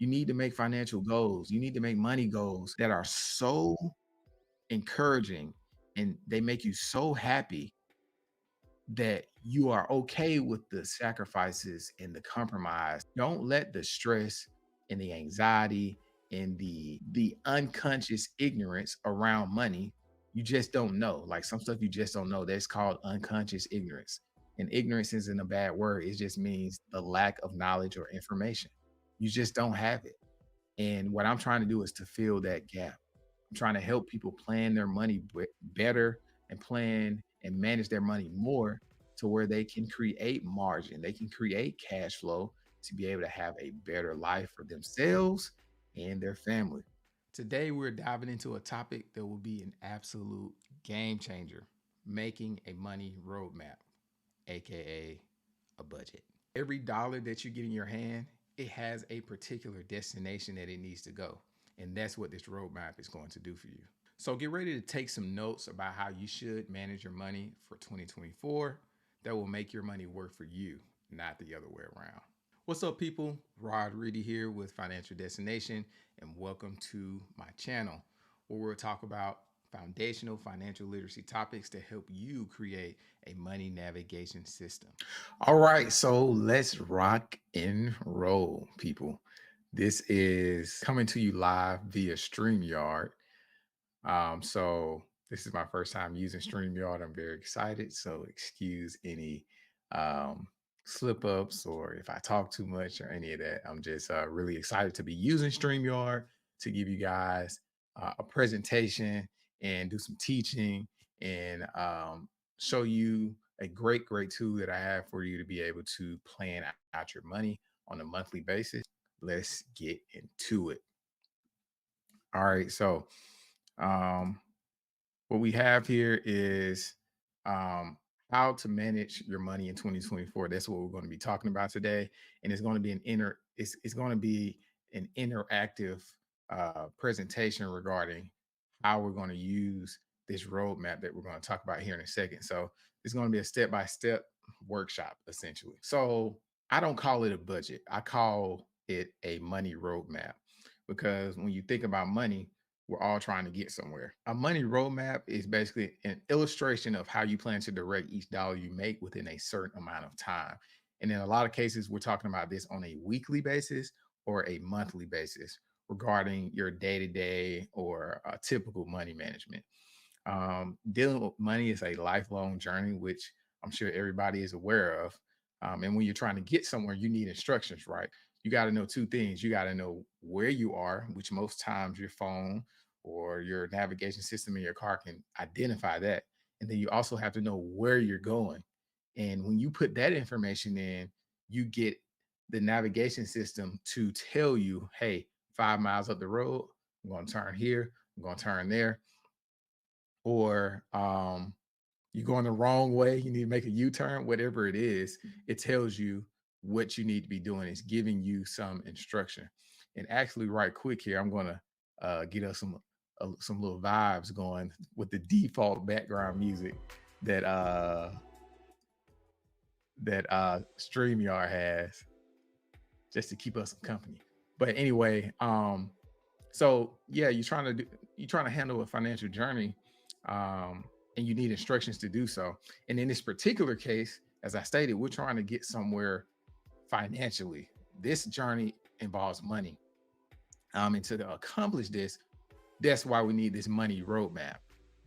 You need to make financial goals. You need to make money goals that are so encouraging and they make you so happy that you are okay with the sacrifices and the compromise. Don't let the stress and the anxiety and the unconscious ignorance around money. You just don't know. Like some stuff you just don't know. That's called unconscious ignorance. And ignorance isn't a bad word. It just means the lack of knowledge or information. You just don't have it. And what I'm trying to do is to fill that gap. I'm trying to help people plan their money better and plan and manage their money more to where they can create margin, they can create cash flow to be able to have a better life for themselves and their family. Today, we're diving into a topic that will be an absolute game changer: making a money roadmap, aka a budget. Every dollar that you get in your hand, it has a particular destination that it needs to go. And that's what this roadmap is going to do for you. So get ready to take some notes about how you should manage your money for 2024 that will make your money work for you, not the other way around. What's up, people? Rod Reedy here with Financial Destination, and welcome to my channel where we'll talk about foundational financial literacy topics to help you create a money navigation system. All right, so let's rock and roll, people. This is coming to you live via StreamYard. So this is my first time using StreamYard. I'm very excited. So excuse any um, slip ups or if I talk too much or any of that. I'm just really excited to be using StreamYard to give you guys a presentation and do some teaching and show you a great tool that I have for you to be able to plan out your money on a monthly basis. Let's get into it. All right. So, um, what we have here is um, how to manage your money in 2024. That's what we're going to be talking about today, and it's going to be it's going to be an interactive presentation regarding how we're going to use this roadmap that we're going to talk about here in a second. So it's going to be a step-by-step workshop essentially. So I don't call it a budget. I call it a money roadmap because when you think about money, we're all trying to get somewhere. A money roadmap is basically an illustration of how you plan to direct each dollar you make within a certain amount of time. And in a lot of cases, we're talking about this on a weekly basis or a monthly basis regarding your day to day or typical money management. Dealing with money is a lifelong journey, which I'm sure everybody is aware of. And when you're trying to get somewhere, you need instructions, right? You got to know two things. You got to know where you are, which most times your phone or your navigation system in your car can identify that. And then you also have to know where you're going. And when you put that information in, you get the navigation system to tell you, hey, 5 miles up the road, I'm going to turn here, I'm going to turn there. Or you're going the wrong way, you need to make a U-turn, whatever it is, it tells you what you need to be doing. It's giving you some instruction. And actually, right quick here, I'm going to get us some little vibes going with the default background music that StreamYard has, just to keep us some company. But anyway, so yeah, you're trying to handle a financial journey, and you need instructions to do so. And in this particular case, as I stated, we're trying to get somewhere financially. This journey involves money. And to accomplish this, that's why we need this money roadmap.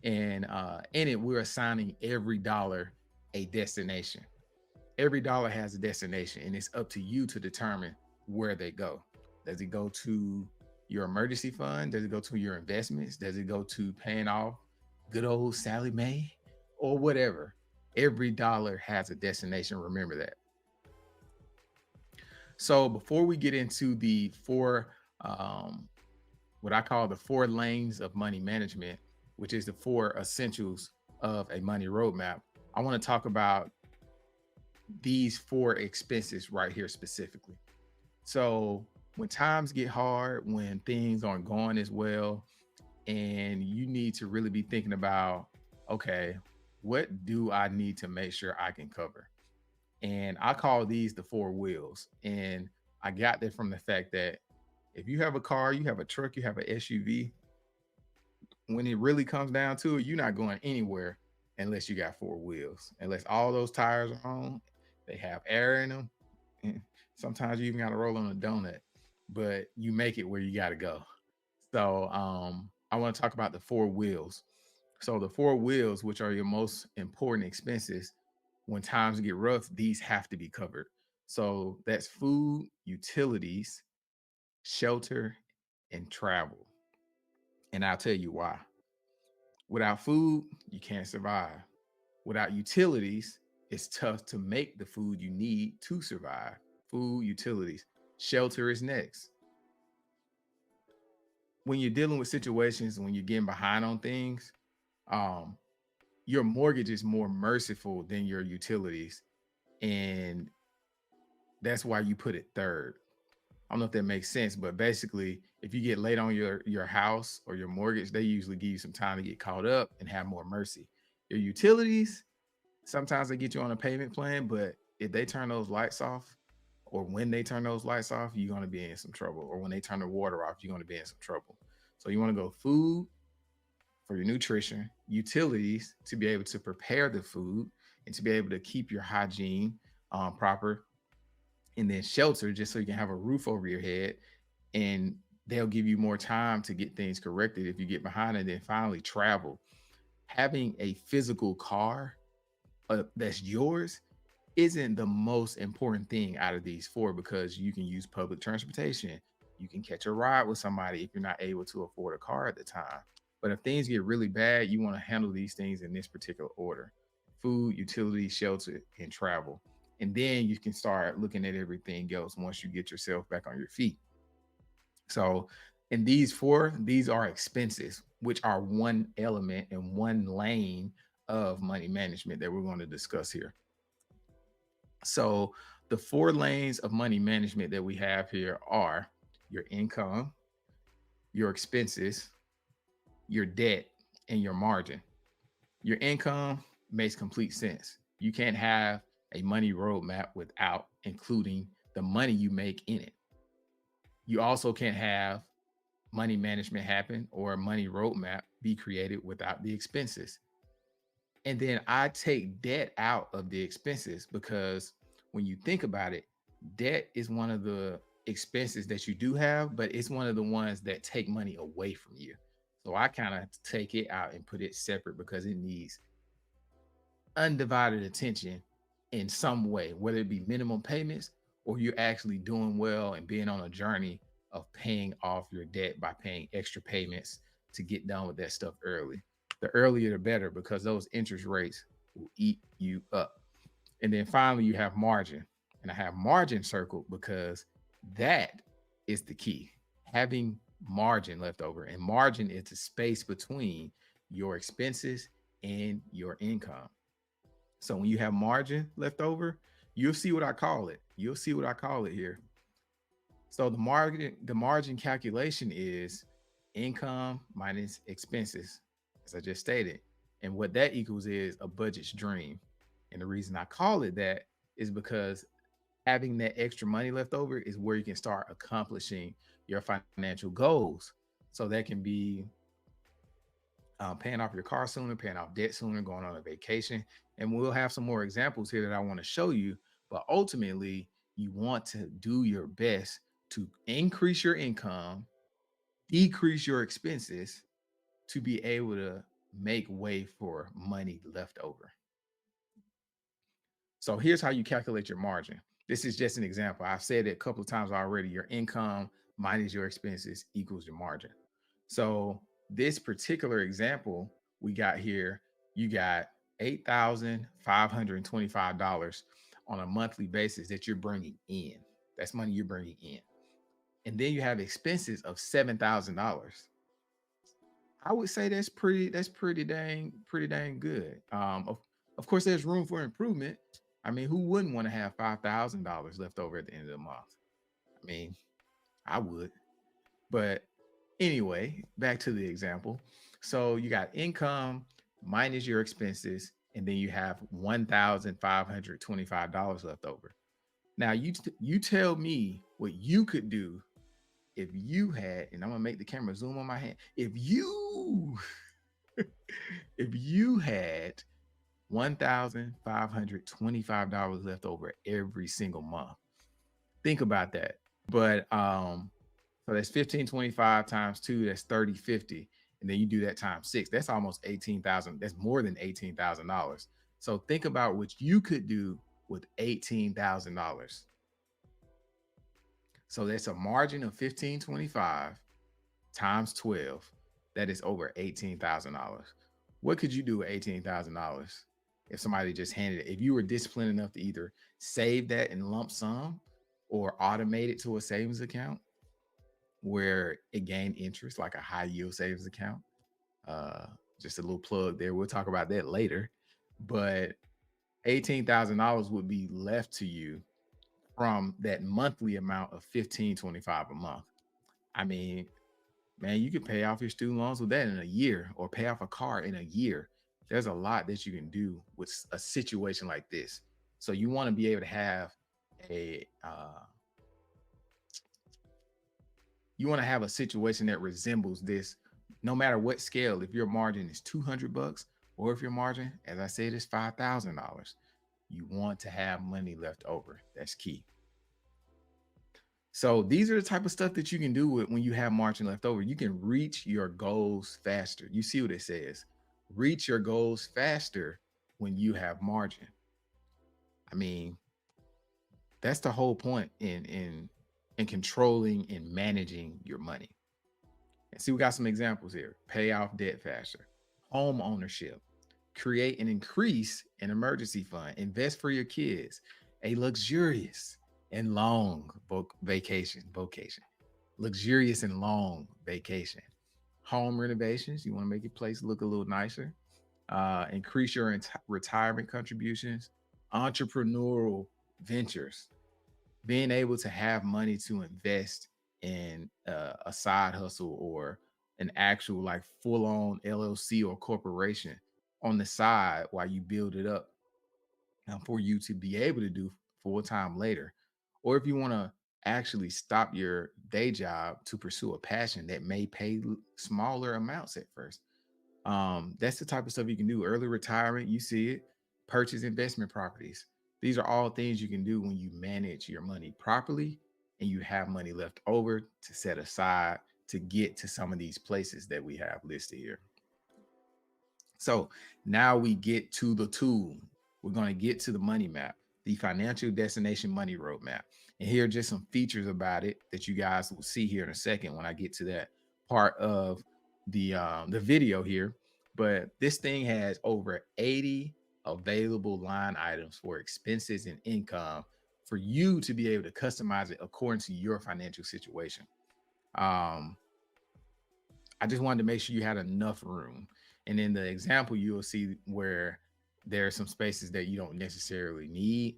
And in it, we're assigning every dollar a destination. Every dollar has a destination, and it's up to you to determine where they go. Does it go to your emergency fund? Does it go to your investments? Does it go to paying off good old Sally Mae or whatever? Every dollar has a destination. Remember that. So before we get into the um, what I call the four lanes of money management, which is the four essentials of a money roadmap, I want to talk about these four expenses right here specifically. So when times get hard, when things aren't going as well, and you need to really be thinking about, okay, what do I need to make sure I can cover? And I call these the four wheels. And I got that from the fact that If you have a car, you have a truck, you have an SUV, when it really comes down to it, you're not going anywhere unless you got four wheels. Unless all those tires are on, they have air in them. And sometimes you even got to roll on a donut, but you make it where you got to go. So I want to talk about the four wheels. So the four wheels, which are your most important expenses, when times get rough, these have to be covered. So that's food, utilities, shelter, and travel. And I'll tell you why. Without food, you can't survive. Without utilities, it's tough to make the food you need to survive. Food, utilities, shelter is next. When you're dealing with situations, when you're getting behind on things, um, your mortgage is more merciful than your utilities. And that's why you put it third. I don't know if that makes sense, but basically, if you get late on your house or your mortgage, they usually give you some time to get caught up and have more mercy. Your utilities, sometimes they get you on a payment plan, but if they turn those lights off, or when they turn those lights off, you're going to be in some trouble. Or when they turn the water off, you're going to be in some trouble. So you want to go food for your nutrition, utilities to be able to prepare the food and to be able to keep your hygiene proper, and then shelter just so you can have a roof over your head, and they'll give you more time to get things corrected if you get behind. And then finally, travel. Having a physical car that's yours isn't the most important thing out of these four, because you can use public transportation. You can catch a ride with somebody if you're not able to afford a car at the time. But if things get really bad, you want to handle these things in this particular order: food, utility, shelter, and travel. And then you can start looking at everything else once you get yourself back on your feet. So, in these four, these are expenses, which are one element and one lane of money management that we're going to discuss here. So, the four lanes of money management that we have here are your income, your expenses, your debt, and your margin. Your income makes complete sense. You can't have a money roadmap without including the money you make in it. You also can't have money management happen or a money roadmap be created without the expenses. And then I take debt out of the expenses because when you think about it, debt is one of the expenses that you do have, but it's one of the ones that take money away from you. So I kind of take it out and put it separate because it needs undivided attention in some way, whether it be minimum payments or you're actually doing well and being on a journey of paying off your debt by paying extra payments to get done with that stuff early. The earlier the better, because those interest rates will eat you up. And then finally, you have margin. And I have margin circled because that is the key. Having margin left over, and margin is the space between your expenses and your income. So when you have margin left over, you'll see what I call it. You'll see what I call it here. So the margin calculation is income minus expenses, as I just stated. And what that equals is a budget's dream. And the reason I call it that is because having that extra money left over is where you can start accomplishing your financial goals. So that can be paying off your car sooner, paying off debt sooner, going on a vacation. And we'll have some more examples here that I want to show you. But ultimately, you want to do your best to increase your income, decrease your expenses to be able to make way for money left over. So here's how you calculate your margin. This is just an example. I've said it a couple of times already. Your income minus your expenses equals your margin. So this particular example we got here, you got $8,525 on a monthly basis that you're bringing in. That's money you're bringing in. And then you have expenses of $7,000. I would say that's pretty dang good. Of course, there's room for improvement. I mean, who wouldn't want to have $5,000 left over at the end of the month? I mean, I would. But anyway, back to the example. So you got income minus your expenses, and then you have $1,525 left over. Now you tell me what you could do if you had, and I'm gonna make the camera zoom on my hand, if you if you had $1,525 left over every single month, think about that. But so that's 1525 times 2, that's 3050, and then you do that times 6, that's almost 18,000. That's more than $18,000. So think about what you could do with $18,000. So that's a margin of 1525 times 12. That is over $18,000. What could you do with $18,000 if somebody just handed it? If you were disciplined enough to either save that in lump sum or automate it to a savings account where it gained interest, like a high yield savings account. Uh, just a little plug there. We'll talk about that later. But $18,000 would be left to you from that monthly amount of 1525 a month. I mean, man, you could pay off your student loans with that in a year, or pay off a car in a year. There's a lot that you can do with a situation like this. So you want to be able to have a you want to have a situation that resembles this, no matter what scale. If your margin is 200 bucks, or if your margin, as I said, is $5,000, you want to have money left over. That's key. So these are the type of stuff that you can do when you have margin left over. You can reach your goals faster. You see what it says? Reach your goals faster when you have margin. I mean, that's the whole point in controlling and managing your money. And see, we got some examples here. Pay off debt faster, home ownership, create and increase an emergency fund, invest for your kids, a luxurious and long vacation, luxurious and long vacation, home renovations. You want to make your place look a little nicer, increase your retirement contributions, entrepreneurial ventures, being able to have money to invest in a side hustle or an actual like full-on LLC or corporation on the side while you build it up, for you to be able to do full time later. Or if you want to actually stop your day job to pursue a passion that may pay smaller amounts at first. That's the type of stuff you can do. Early retirement, you see it. Purchase investment properties. These are all things you can do when you manage your money properly and you have money left over to set aside to get to some of these places that we have listed here. So now we get to the tool. We're going to get to the money map, the financial destination money roadmap. And here are just some features about it that you guys will see here in a second when I get to that part of the video here. But this thing has over 80 available line items for expenses and income for you to be able to customize it according to your financial situation. Um, I just wanted to make sure you had enough room. And in the example, you'll see where there are some spaces that you don't necessarily need.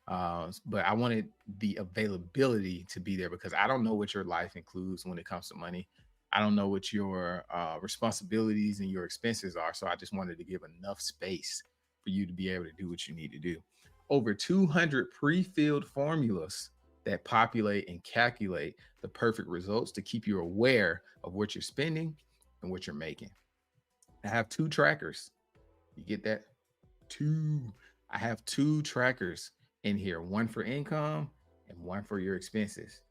But I wanted the availability to be there because I don't know what your life includes when it comes to money. I don't know what your responsibilities and your expenses are. So I just wanted to give enough space for you to be able to do what you need to do. Over 200 pre-filled formulas that populate and calculate the perfect results to keep you aware of what you're spending and what you're making. I have two trackers. You get that? I have two trackers in here, one for income and one for your expenses.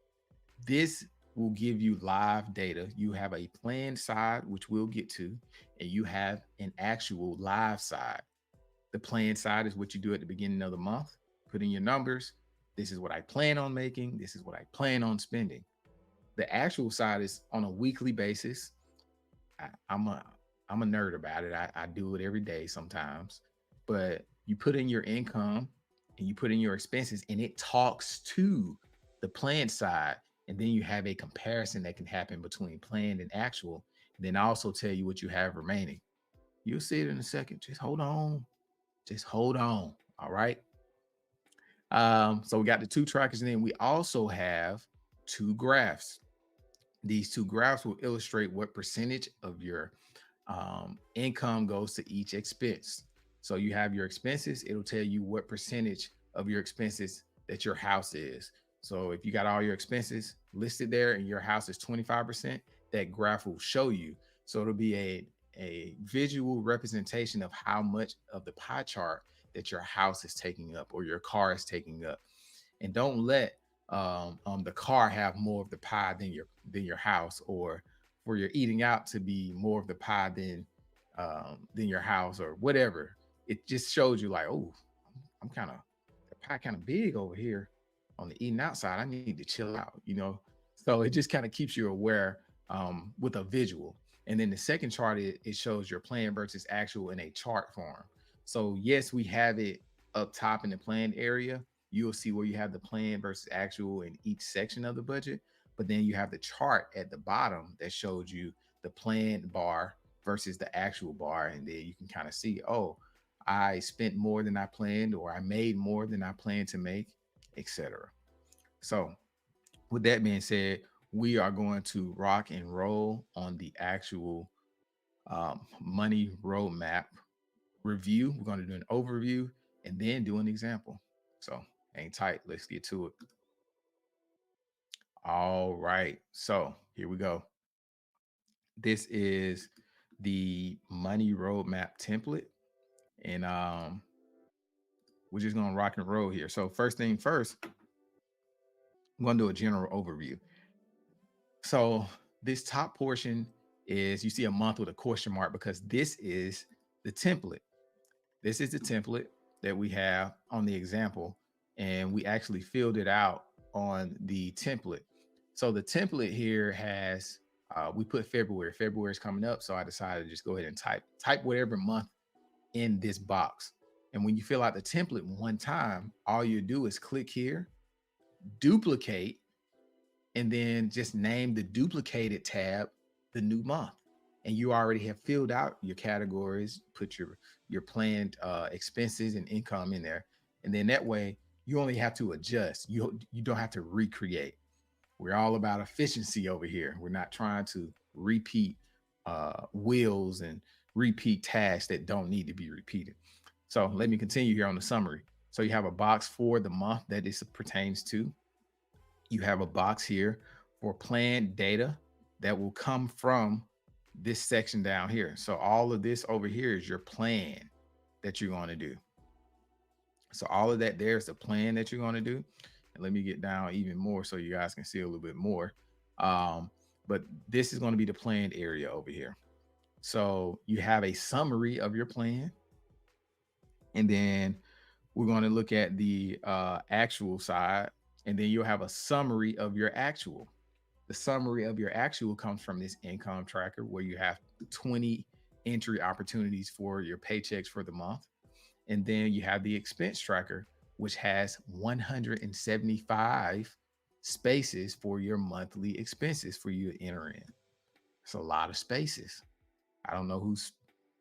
This will give you live data. You have a planned side, which we'll get to, and you have an actual live side. The planned side is what you do at the beginning of the month. Put in your numbers. This is what I plan on making. This is what I plan on spending. The actual side is on a weekly basis. I'm a nerd about it. I do it every day sometimes. But you put in your income and you put in your expenses, and it talks to the planned side. And then you have a comparison that can happen between planned and actual. And then also tell you what you have remaining. You'll see it in a second. Just hold on. Just hold on. All right. So we got the two trackers, and then we also have two graphs. These two graphs will illustrate what percentage of your income goes to each expense. So you have your expenses, it'll tell you what percentage of your expenses that your house is. So if you got all your expenses, listed there and your house is 25%, that graph will show you. So it'll be a visual representation of how much of the pie chart that your house is taking up or your car is taking up. And don't let the car have more of the pie than your house, or for your eating out to be more of the pie than your house or whatever. It just shows you like, oh, I'm kind of the pie kind of big over here on the eating outside. I need to chill out, you know. So it just kind of keeps you aware with a visual. And then the second chart, it shows your plan versus actual in a chart form. So yes, we have it up top in the planned area. You'll see where you have the plan versus actual in each section of the budget. But then you have the chart at the bottom that shows you the planned bar versus the actual bar. And then you can kind of see, oh, I spent more than I planned, or I made more than I planned to make, etc. So, with that being said, we are going to rock and roll on the actual money roadmap review. We're going to do an overview and then do an example. So, hang tight. Let's get to it. All right. So, here we go. This is the money roadmap template. And we're just gonna rock and roll here. So first thing first, I'm gonna do a general overview. So this top portion is, you see a month with a question mark because this is the template. This is the template that we have on the example, and we actually filled it out on the template. So the template here has we put February. February is coming up, so I decided to just go ahead and type whatever month in this box. And when you fill out the template one time, all you do is click here, duplicate, and then just name the duplicated tab the new month. And you already have filled out your categories, put your planned expenses and income in there. And then that way you only have to adjust. You don't have to recreate. We're all about efficiency over here. We're not trying to repeat wheels and repeat tasks that don't need to be repeated. So let me continue here on the summary. So you have a box for the month that this pertains to. You have a box here for planned data that will come from this section down here. So all of this over here is your plan that you're going to do. So all of that there is the plan that you're going to do. And let me get down even more so you guys can see a little bit more. But this is going to be the planned area over here. So you have a summary of your plan. And then we're going to look at the actual side. And then you'll have a summary of your actual. The summary of your actual comes from this income tracker where you have 20 entry opportunities for your paychecks for the month. And then you have the expense tracker, which has 175 spaces for your monthly expenses for you to enter in. It's a lot of spaces. I don't know who's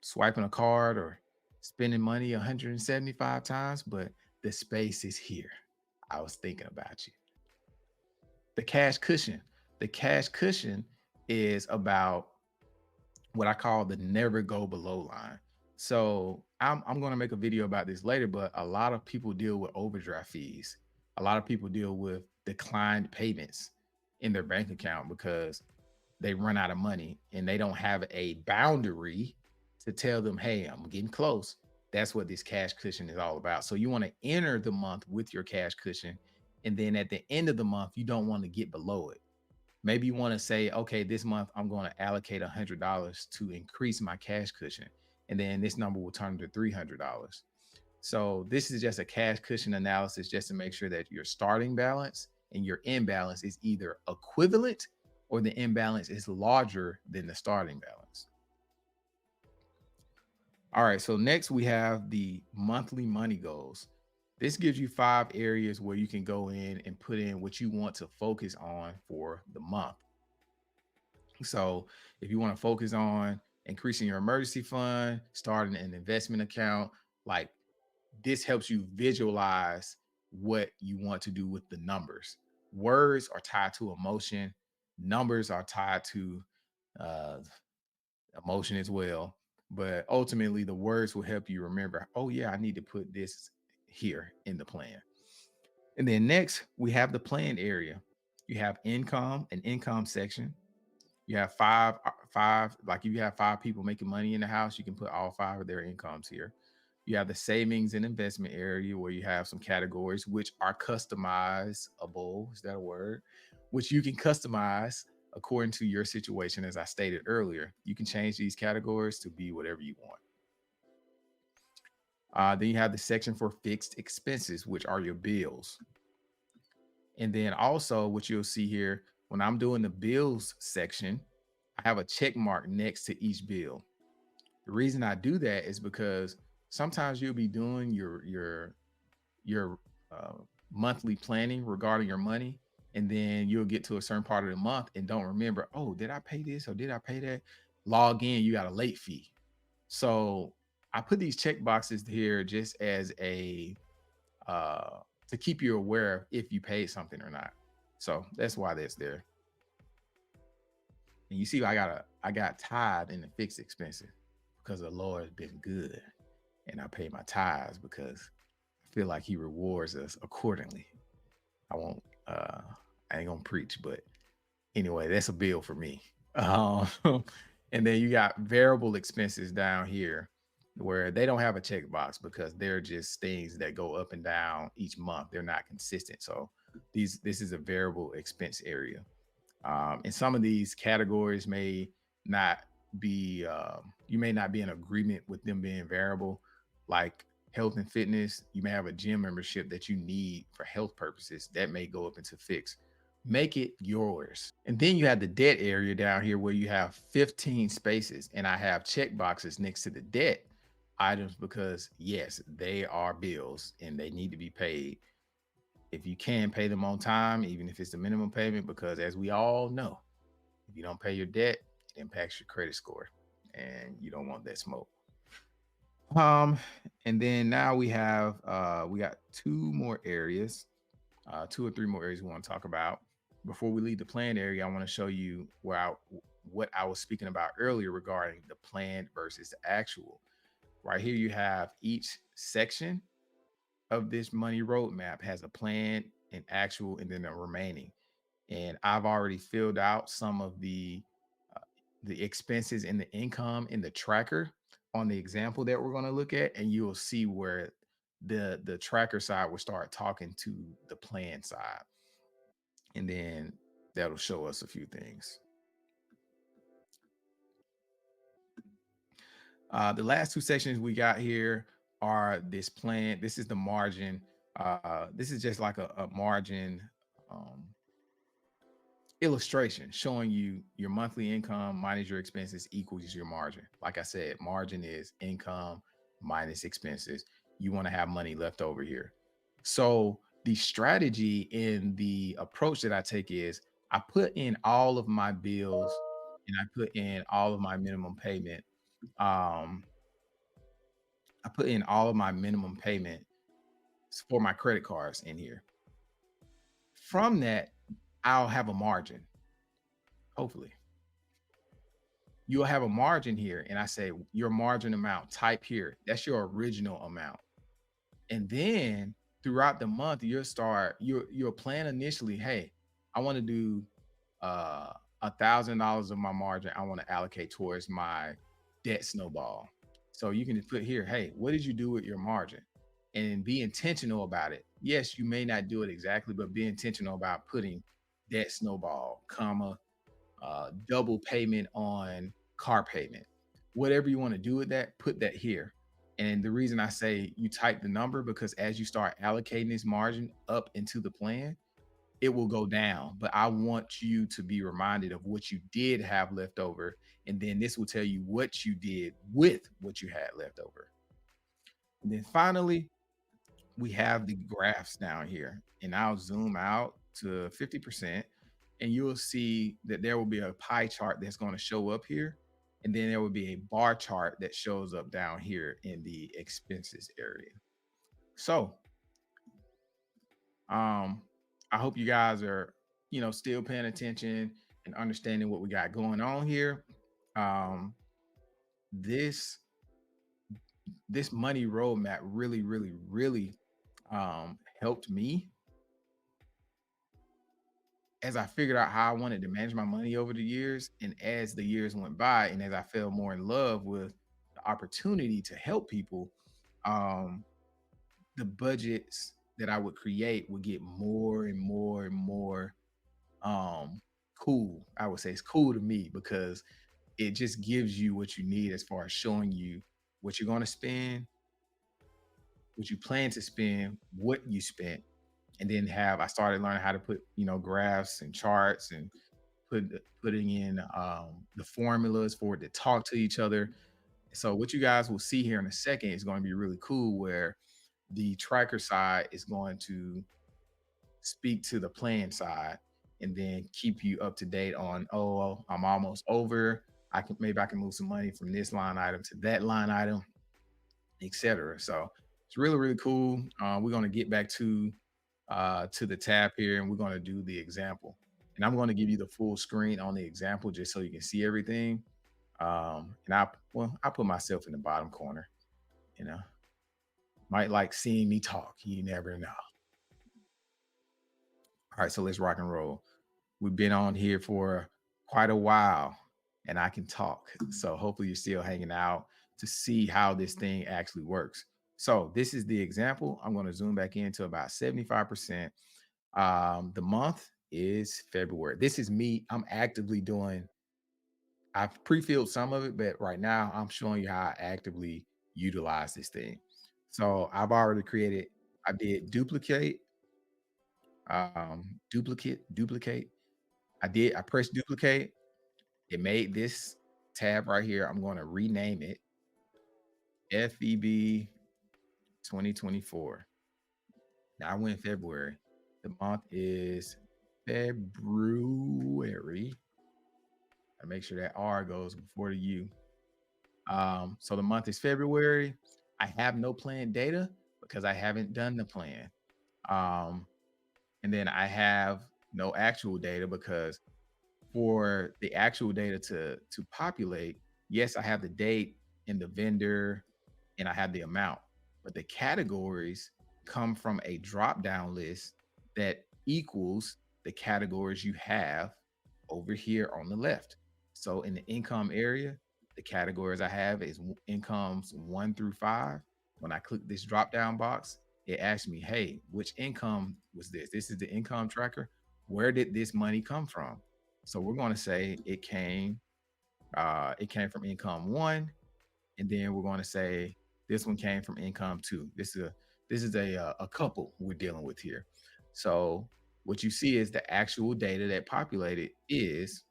swiping a card or spending money 175 times, but the space is here. I was thinking about you. The cash cushion. The cash cushion is about what I call the never go below line. So I'm going to make a video about this later, but a lot of people deal with overdraft fees. A lot of people deal with declined payments in their bank account because they run out of money and they don't have a boundary to tell them, hey, I'm getting close. That's what this cash cushion is all about. So you want to enter the month with your cash cushion. And then at the end of the month, you don't want to get below it. Maybe you want to say, okay, this month I'm going to allocate $100 to increase my cash cushion. And then this number will turn to $300. So this is just a cash cushion analysis just to make sure that your starting balance and your imbalance is either equivalent or the imbalance is larger than the starting balance. All right, so next we have the monthly money goals. This gives you 5 areas where you can go in and put in what you want to focus on for the month. So if you want to focus on increasing your emergency fund, starting an investment account, like this helps you visualize what you want to do with the numbers. Words are tied to emotion. Numbers are tied to uh, emotion as well. But ultimately, the words will help you remember, oh, yeah, I need to put this here in the plan. And then next, we have the plan area. You have income, an income section. You have five, like if you have five people making money in the house, you can put all five of their incomes here. You have the savings and investment area where you have some categories which are customizable. Is that a word? Which you can customize according to your situation. As I stated earlier, you can change these categories to be whatever you want. Then you have the section for fixed expenses, which are your bills. And then also what you'll see here, when I'm doing the bills section, I have a check mark next to each bill. The reason I do that is because sometimes you'll be doing your uh, monthly planning regarding your money, and then you'll get to a certain part of the month and don't remember, oh, did I pay this or did I pay that? Log in, you got a late fee. So I put these check boxes here just as a to keep you aware of if you paid something or not. So that's why that's there. And you see, I got tithe in the fixed expenses because the Lord has been good, and I pay my tithes because I feel like He rewards us accordingly. I won't. I ain't gonna preach, but anyway, that's a bill for me. Um, and then you got variable expenses down here where they don't have a checkbox because they're just things that go up and down each month. They're not consistent. So this is a variable expense area. And some of these categories may not be, you may not be in agreement with them being variable, like health and fitness. You may have a gym membership that you need for health purposes that may go up into fixed. Make it yours. And then you have the debt area down here where you have 15 spaces, and I have check boxes next to the debt items because yes, they are bills and they need to be paid. If you can pay them on time, even if it's the minimum payment, because as we all know, if you don't pay your debt, it impacts your credit score, and you don't want that smoke. Um, and then now we got two more areas, two or three more areas we want to talk about. Before we leave the planned area, I want to show you what I was speaking about earlier regarding the planned versus the actual. Right here, you have each section of this money roadmap has a plan, an actual, and then a remaining. And I've already filled out some of uh, the expenses and the income in the tracker on the example that we're going to look at, and you'll see where the tracker side will start talking to the plan side, and then that'll show us a few things. The last two sections we got here are this plan. This is the margin. This is just like a margin um, illustration showing you your monthly income minus your expenses equals your margin. Like I said, margin is income minus expenses. You want to have money left over here. So the strategy in the approach that I take is I put in all of my bills and I put in all of my minimum payment. Um, I put in all of my minimum payment for my credit cards in here. From that, I'll have a margin, hopefully. You'll have a margin here. And I say, your margin amount, type here. That's your original amount. And then throughout the month, you'll plan initially, hey, I want to do $1,000 of my margin. I want to allocate towards my debt snowball. So you can just put here, hey, what did you do with your margin? And be intentional about it. Yes, you may not do it exactly, but be intentional about putting debt snowball, comma, double payment on car payment. Whatever you want to do with that, put that here. And the reason I say you type the number because as you start allocating this margin up into the plan, it will go down. But I want you to be reminded of what you did have left over. And then this will tell you what you did with what you had left over. And then finally, we have the graphs down here. And I'll zoom out to 50%. And you'll see that there will be a pie chart that's going to show up here. And then there will be a bar chart that shows up down here in the expenses area. So um, I hope you guys are, still paying attention and understanding what we got going on here. Um, this this money roadmap really, really, really helped me as I figured out how I wanted to manage my money over the years, and as the years went by, and as I fell more in love with the opportunity to help people, um, the budgets that I would create would get more and more and more um cool. I would say it's cool to me because it just gives you what you need as far as showing you what you're going to spend, what you plan to spend, what you spent, and then have I started learning how to put, graphs and charts and putting in the formulas for it to talk to each other. So what you guys will see here in a second is going to be really cool where the tracker side is going to speak to the plan side and then keep you up to date on, oh, I'm almost over. I can move some money from this line item to that line item, etc. So it's really, really cool. We're going to get back to the tab here, and we're going to do the example. And I'm going to give you the full screen on the example just so you can see everything. And I put myself in the bottom corner. You know, might like seeing me talk. You never know. All right, so let's rock and roll. We've been on here for quite a while, and I can talk. So hopefully you're still hanging out to see how this thing actually works. So this is the example. I'm going to zoom back into about 75%. The month is February. This is me. I'm actively doing, I've pre-filled some of it, but right now I'm showing you how I actively utilize this thing. So I've already created, I did duplicate. I pressed duplicate. It made this tab right here. I'm going to rename it FEB 2024. Now I went February. The month is February. I make sure that R goes before the U. So the month is February. I have no planned data because I haven't done the plan. Um, and then I have no actual data because for the actual data to populate, yes, I have the date and the vendor and I have the amount, but the categories come from a drop down list that equals the categories you have over here on the left. So in the income area, the categories I have is incomes 1 through 5. When I click this drop down box, it asks me, hey, which income was this? This is the income tracker. Where did this money come from? So we're going to say it came from income 1, and then we're going to say this one came from income 2. This is a couple we're dealing with here. So what you see is the actual data that populated is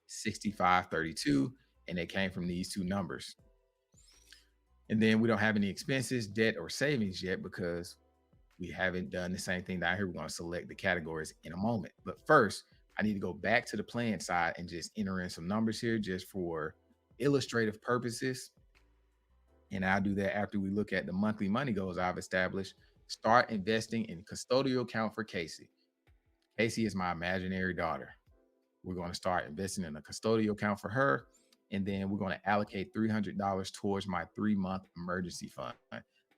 6532, and it came from these two numbers. And then we don't have any expenses, debt, or savings yet because we haven't done the same thing down here. We're going to select the categories in a moment. But first, I need to go back to the plan side and just enter in some numbers here just for illustrative purposes. And I'll do that after we look at the monthly money goals I've established. Start investing in custodial account for Casey. Casey is my imaginary daughter. We're going to start investing in a custodial account for her. And then we're going to allocate $300 towards my 3-month emergency fund.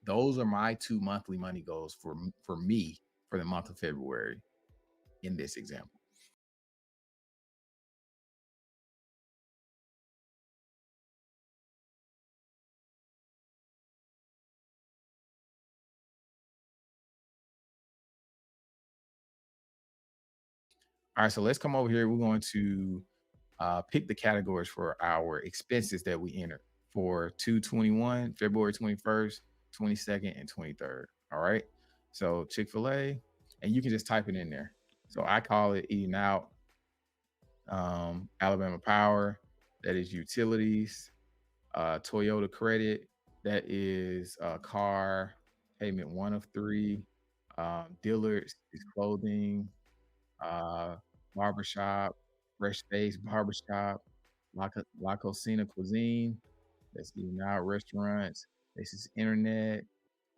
Those are my 2 monthly money goals for me for the month of February in this example. All right, so let's come over here. We're going to pick the categories for our expenses that we entered for 221, February 21st, 22nd, and 23rd. All right. So Chick-fil-A, and you can just type it in there. So I call it eating out, Alabama Power, that is utilities, Toyota Credit, that is car payment 1 of 3, Dillard's is clothing, uh, barbershop, Fresh Face Barbershop, La Cocina Cuisine, that's eating out restaurants. This is internet.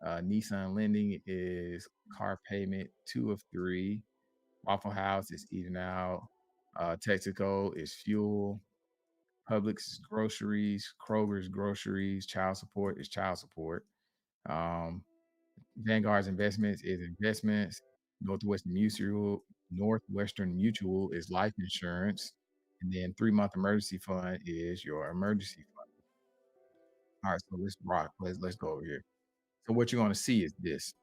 Nissan Lending is car payment 2 of 3. Waffle House is eating out. Texaco is fuel. Publix is groceries. Kroger's groceries. Child support is child support. Um, Vanguard's investments is investments. Northwest Mutual Northwestern Mutual is life insurance, and then 3-month emergency fund is your emergency fund. All right, so let's rock. Let's go over here. So what you're gonna see is this.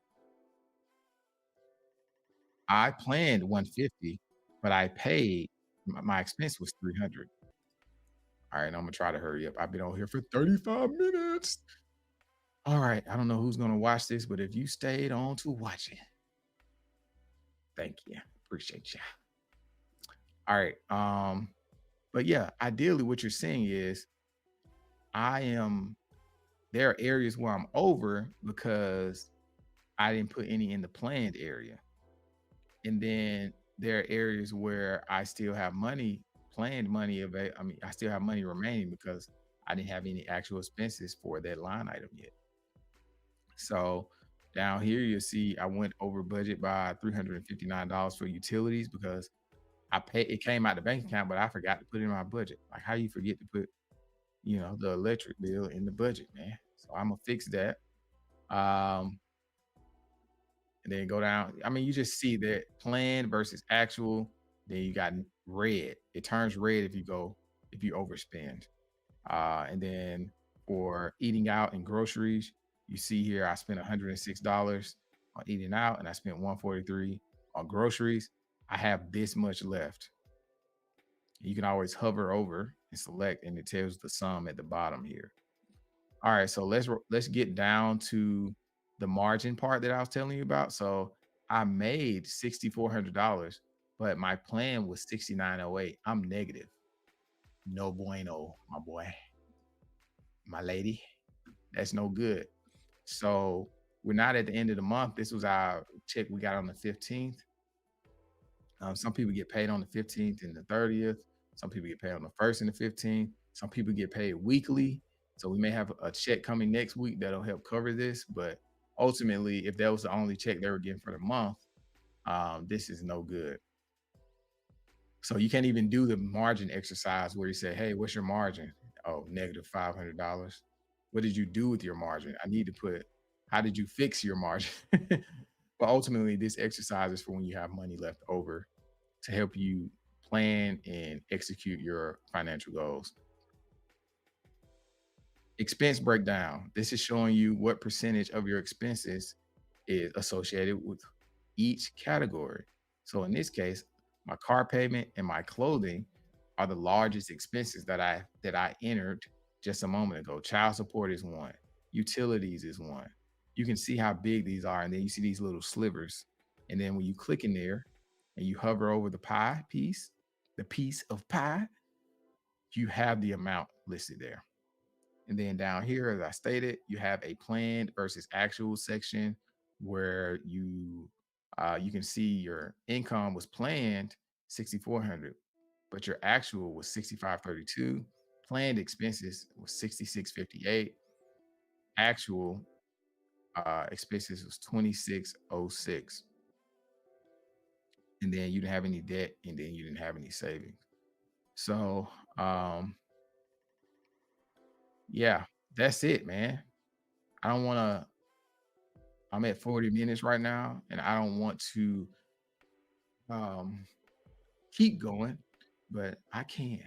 I planned 150, but I paid my expense was 300. All right, I'm gonna try to hurry up. I've been on here for 35 minutes. All right, I don't know who's gonna watch this, but if you stayed on to watch it, thank you. Appreciate you. All right. But yeah, ideally what you're saying is I am there are areas where I'm over because I didn't put any in the planned area. And then there are areas where I still have money, planned money I mean, I still have money remaining because I didn't have any actual expenses for that line item yet. So down here you'll see I went over budget by $359 for utilities because I paid it came out the bank account, but I forgot to put it in my budget. Like how you forget to put, the electric bill in the budget, man. So I'm gonna fix that. Um, and then go down. I mean, you just see that plan versus actual. Then you got red. It turns red if you overspend. And then for eating out and groceries, you see here I spent $106 on eating out, and I spent 143 on groceries. I have this much left. You can always hover over and select, and it tells the sum at the bottom here. All right, so let's get down to the margin part that I was telling you about. So I made $6,400, but my plan was 6,908. I'm negative. No bueno, my boy, my lady. That's no good. So we're not at the end of the month. This was our check we got on the 15th. Some people get paid on the 15th and the 30th. Some people get paid on the 1st and the 15th. Some people get paid weekly. So we may have a check coming next week that'll help cover this. But ultimately, if that was the only check they were getting for the month, this is no good. So you can't even do the margin exercise where you say, hey, what's your margin? Oh, negative $500. What did you do with your margin? I need to put, how did you fix your margin? But ultimately, this exercise is for when you have money left over to help you plan and execute your financial goals. Expense breakdown. This is showing you what percentage of your expenses is associated with each category. So in this case, my car payment and my clothing are the largest expenses that I entered just a moment ago. Child support is one, utilities is one. You can see how big these are, and then you see these little slivers. And then when you click in there and you hover over the pie piece, the piece of pie, you have the amount listed there. And then down here, as I stated, you have a planned versus actual section where you can see your income was planned 6,400, but your actual was 6,532. Planned expenses was 6,658. Actual expenses was 2,606. And then you didn't have any debt, and then you didn't have any savings. So yeah, that's it, man. I don't want to I'm at 40 minutes right now, and I don't want to um, keep going, but I can.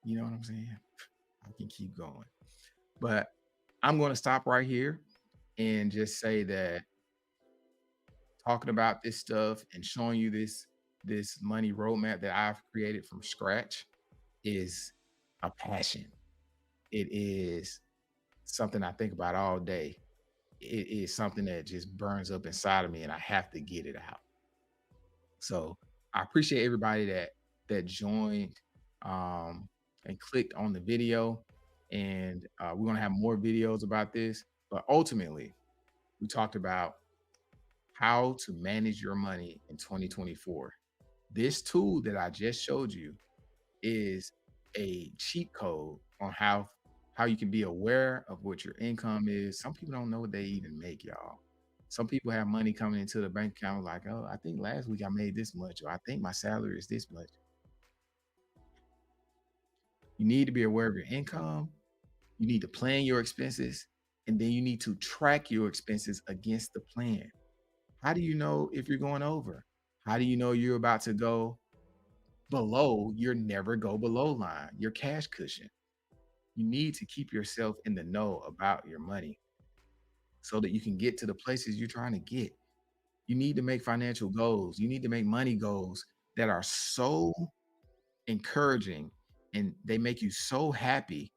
You know what I'm saying? I can keep going. But I'm going to stop right here and just say that talking about this stuff and showing you this money roadmap that I've created from scratch is a passion. It is something I think about all day. It is something that just burns up inside of me, and I have to get it out. So I appreciate everybody that joined um, and clicked on the video. And we're gonna have more videos about this. But ultimately, we talked about how to manage your money in 2024. This tool that I just showed you is a cheat code on how you can be aware of what your income is. Some people don't know what they even make, y'all. Some people have money coming into the bank account like, oh, I think last week I made this much, or I think my salary is this much. You need to be aware of your income. You need to plan your expenses, and then you need to track your expenses against the plan. How do you know if you're going over? How do you know you're about to go below your never go below line, your cash cushion? You need to keep yourself in the know about your money so that you can get to the places you're trying to get. You need to make financial goals. You need to make money goals that are so encouraging and they make you so happy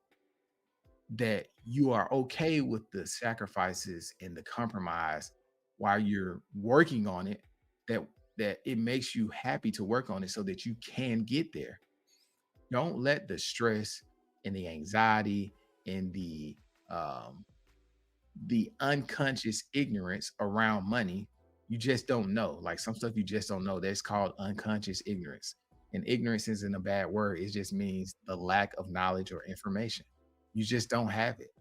that you are okay with the sacrifices and the compromise while you're working on it, that it makes you happy to work on it so that you can get there. Don't let the stress and the anxiety and um the unconscious ignorance around money, you just don't know. Like some stuff you just don't know. That's called unconscious ignorance. And ignorance isn't a bad word. It just means the lack of knowledge or information. You just don't have it.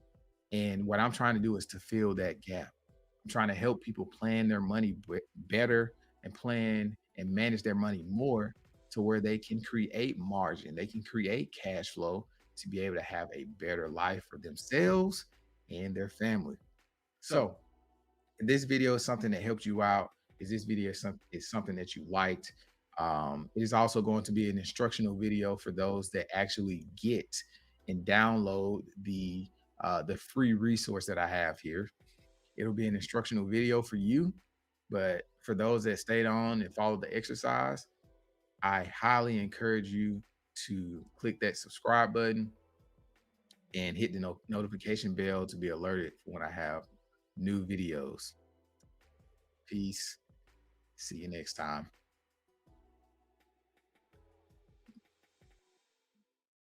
And what I'm trying to do is to fill that gap. I'm trying to help people plan their money better and plan and manage their money more to where they can create margin, they can create cash flow to be able to have a better life for themselves and their family. So, if this video is something that helped you out, is this video is something that you liked? It is also going to be an instructional video for those that actually get and download the free resource that I have here. It'll be an instructional video for you, but for those that stayed on and followed the exercise, I highly encourage you to click that subscribe button and hit the notification bell to be alerted when I have new videos. Peace. See you next time.